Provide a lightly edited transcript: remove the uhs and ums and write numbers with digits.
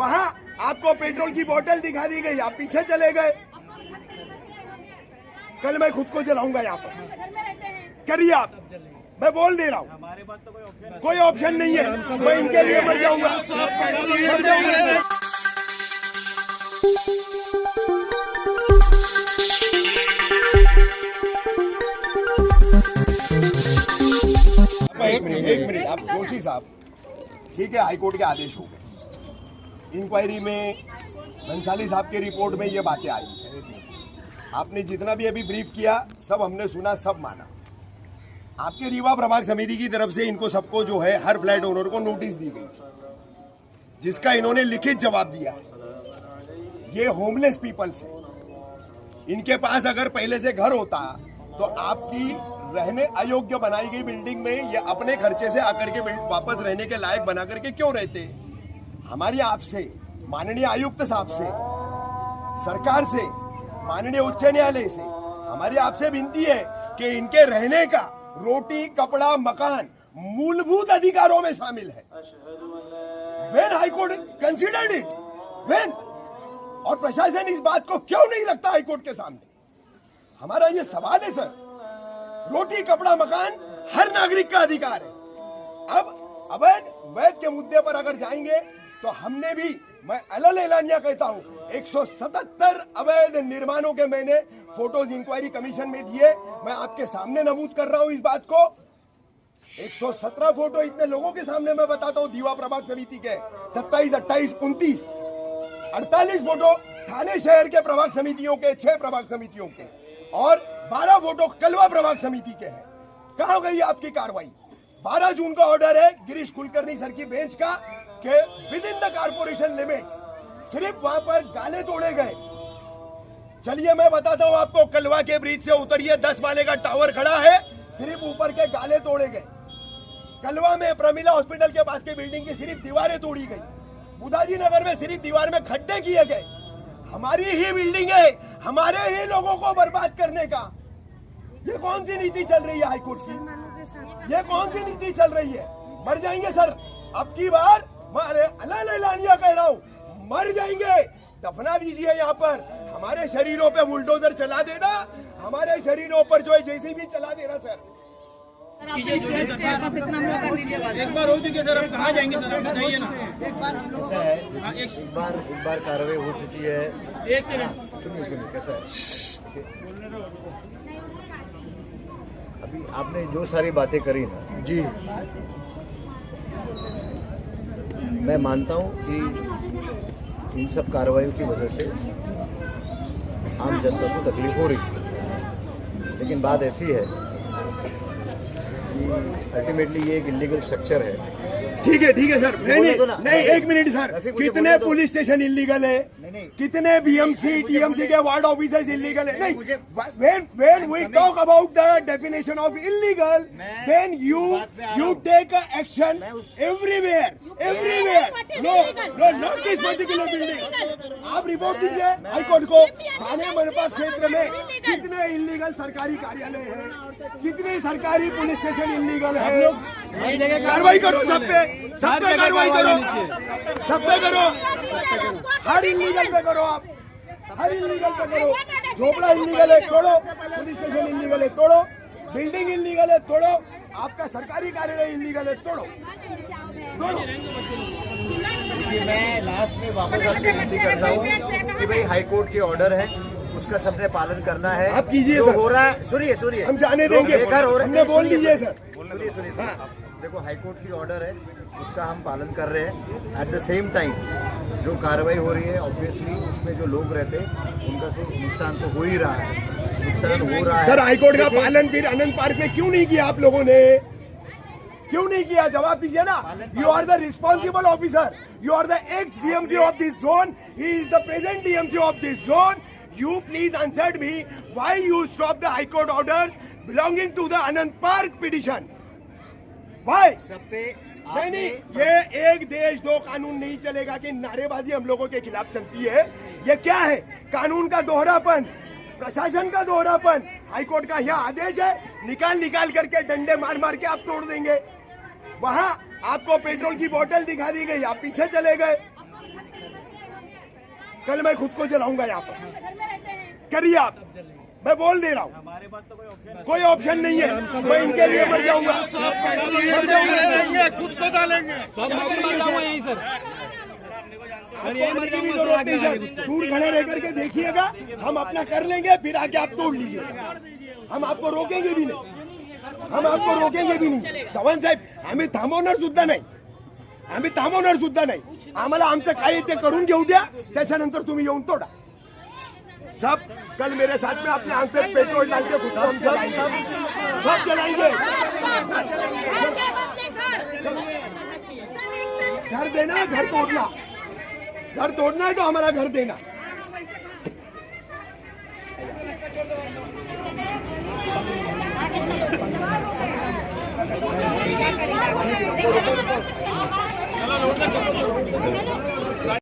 वहां आपको पेट्रोल की बोतल दिखा दी गई, आप पीछे चले गए। कल मैं खुद को जलाऊंगा यहाँ पर, करिए आप, मैं बोल दे रहा हूँ, कोई ऑप्शन नहीं है, मैं इनके लिए मर जाऊंगा, मर जाऊंगा। एक मिनट आप जोशी साहब, ठीक है, हाईकोर्ट के आदेश हो गए, इंक्वायरी में बंसाली साहब के रिपोर्ट में ये बातें आई, आपने जितना भी अभी ब्रीफ किया सब हमने सुना, सब माना। आपके रीवा प्रभाग समिति की तरफ से इनको सबको जो है हर फ्लैट ओनर को नोटिस दी गई, जिसका इन्होंने लिखित जवाब दिया। ये होमलेस पीपल्स है, इनके पास अगर पहले से घर होता तो आपकी रहने अयोग्य बनाई गई बिल्डिंग में ये अपने खर्चे से आकर के वापस रहने के लायक बना करके क्यों रहते। हमारी आपसे, माननीय आयुक्त साहब से, सरकार से, माननीय उच्च न्यायालय से हमारी आपसे विनती है कि इनके रहने का रोटी, कपड़ा, मकान मूलभूत अधिकारों में शामिल है। When high court considered it, when, और प्रशासन इस बात को क्यों नहीं रखता हाईकोर्ट के सामने। हमारा ये सवाल है सर, रोटी, कपड़ा, मकान हर नागरिक का अधिकार है। अब अवैध वैध के मुद्दे पर अगर जाएंगे तो हमने भी, मैं अलल एलानिया कहता हूं, 177 अवैध निर्माणों के मैंने फोटोज इंक्वायरी कमीशन में दिए। मैं आपके सामने नमूद कर रहा हूं इस बात को। 117 फोटो इतने लोगों के सामने मैं बताता हूं, दीवा प्रभाग समिति के 27, 28, 29, 48 फोटो थाने शहर के प्रभाग समितियों के, 6 प्रभाग समितियों के, और 12 फोटो कलवा प्रभाग समिति के हैं। कहां गई आपकी कार्रवाई? 12 जून का ऑर्डर है गिरीश कुलकर्णी सर की बेंच का कि with in the corporation limits, सिर्फ वहां पर गाले तोड़े गए। चलिए मैं बताता हूं आपको, कलवा के ब्रिज से उतरिए, 10 माले का टावर खड़ा है, सिर्फ ऊपर के गाले तोड़े गए। कलवा में प्रमिला हॉस्पिटल के पास की बिल्डिंग की सिर्फ दीवारें तोड़ी गई। बुधाजी नगर में सिर्फ दीवार में खड्डे किए गए। हमारी ही बिल्डिंग है, हमारे ही लोगों को बर्बाद करने का ये कौन सी नीति चल रही है हाईकोर्ट की? ये कौन सी नीति चल रही है? मर जाएंगे सर, अब की बार मैं अलल एलानिया कह रहा हूं, मर जाएंगे। दफना दीजिए यहाँ पर, हमारे शरीरों पे बुलडोजर चला देना, हमारे शरीरों पर जो है जेसीबी चला देना सर। एक बार हो चुकी है सर, हम कहाँ जाएंगे सर, आप बताइए ना। एक बार कार्रवाई हो चुकी है। एक सेकंड सुनिए कैसा है, अभी आपने जो सारी बातें करी ना जी, मैं मानता हूँ कि इन सब कार्रवाइयों की वजह से आम जनता को तकलीफ हो रही, लेकिन बात ऐसी है अल्टीमेटली ये एक इलीगल स्ट्रक्चर है। ठीक है सर, नहीं, एक मिनट सर, कितने पुलिस स्टेशन इलीगल है, कितने बीएमसी टीएमसी के वार्ड ऑफिसर्स इलीगल है? नहीं, when we talk about the definition of illegal, then you take action everywhere. No, not this particular building. आप रिपोर्ट दीजिए हाईकोर्ट को, थाने मनपा क्षेत्र में कितने इलीगल सरकारी कार्यालय हैं, कितने सरकारी पुलिस स्टेशन इलीगल है। कार्रवाई करो सब पे कार्रवाई करो, सब पे करो, हर इलीगल पे करो, आप हर इलीगल पे करो। झोपड़ा इलीगल है तोड़ो, पुलिस स्टेशन इलीगल है तोड़ो, बिल्डिंग इलीगल है तोड़ो, आपका सरकारी कार्यालय इलीगल है तोड़ो। मैं लास्ट में वापस आपसे विनती करता हूँ कि भाई हाईकोर्ट के ऑर्डर है, उसका सबने पालन करना है। आप कीजिए जो सर, हो रहा है, सुनिए हम जाने देंगे, हमने बोल दीजिए सर। सुनिए देखो, हाईकोर्ट की ऑर्डर है, उसका हम पालन कर रहे हैं। एट द सेम टाइम जो कार्रवाई हो रही है, ऑब्वियसली उसमें जो लोग रहते हैं उनका से नुकसान तो हो ही रहा है, नुकसान हो रहा है। सर हाईकोर्ट का पालन फिर आनंद पार्क में क्यों नहीं किया आप लोगों ने? क्यों नहीं किया? जवाब दीजिए ना। You are the responsible officer, you are the ex DMC of this zone, he is the present DMC of this zone. You please answer me why you stop the High Court orders belonging to the Anand Park petition? Why? सब पे नहीं, ये एक देश दो कानून नहीं चलेगा कि नारेबाजी हम लोगों के खिलाफ चलती है। ये क्या है? कानून का दोहरापन, प्रशासन का दोहरापन। हाईकोर्ट का यह आदेश है, निकाल करके डंडे मार के आप तोड़ देंगे। वहां आपको पेट्रोल की बोतल दिखा दी गई, आप पीछे चले गए। कल मैं खुद को जलाऊंगा यहाँ पर। करिए आप, मैं बोल दे रहा हूँ, कोई ऑप्शन नहीं है। मैं इनके लिए मर जाऊंगा, खुद को डालेंगे सब यही सर। मरने की भी जरूरत नहीं सर, दूर खड़े रह करके देखिएगा, हम अपना कर लेंगे, फिर आके आप तोड़ लीजिएगा। हम आपको रोकेंगे भी नहीं, हम आपको रोकेंगे भी नाही। चव्हाण साहेब, आम्ही थांबवणार सुद्धा नाही, आम्ही थांबवणार सुद्धा नाही। आम्हाला आमचं काय ते करून घेऊ द्या, त्याच्यानंतर तुम्ही येऊन तोडा। सब कल मेरे साथ में अपने आंसर पेट्रोल डाल के खुद को हम जलाएंगे, सब जलाएंगे। घर देना, घर तोड़ना, घर तोड़ना है तो हमारा घर देना।